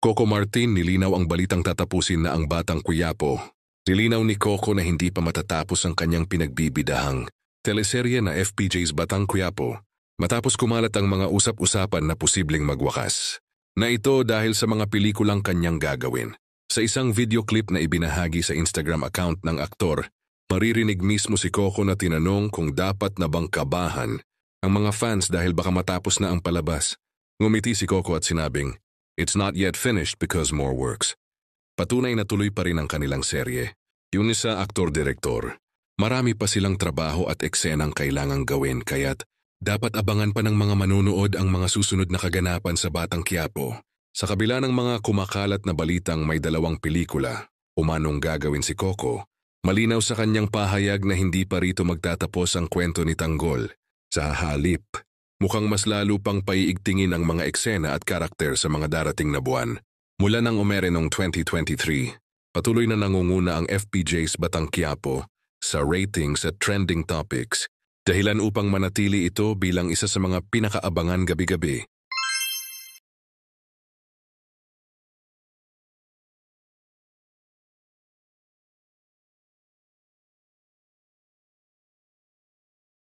Coco Martin nilinaw ang balitang tatapusin na ang Batang Quiapo. Nilinaw ni Coco na hindi pa matatapos ang kanyang pinagbibidahang teleserye na FPJ's Batang Quiapo matapos kumalat ang mga usap-usapan na posibleng magwakas. Na ito dahil sa mga pelikulang kanyang gagawin. Sa isang video clip na ibinahagi sa Instagram account ng aktor, maririnig mismo si Coco na tinanong kung dapat na bang kabahan ang mga fans dahil baka matapos na ang palabas. Ngumiti si Coco at sinabing, "It's not yet finished because more works." Patunay na tuloy pa rin ang kanilang serye. Yun sa aktor-direktor. Marami pa silang trabaho at eksenang kailangang gawin kaya't dapat abangan pa ng mga manunood ang mga susunod na kaganapan sa Batang Quiapo. Sa kabila ng mga kumakalat na balitang may 2 pelikula, umanong gagawin si Coco, malinaw sa kanyang pahayag na hindi pa rito magtatapos ang kwento ni Tanggol. Sa halip, mukhang mas lalo pang paiigtingin ang mga eksena at karakter sa mga darating na buwan. Mula nang umere noong 2023, patuloy na nangunguna ang FPJ's Batang Quiapo sa ratings at trending topics, dahilan upang manatili ito bilang isa sa mga pinakaabangan gabi-gabi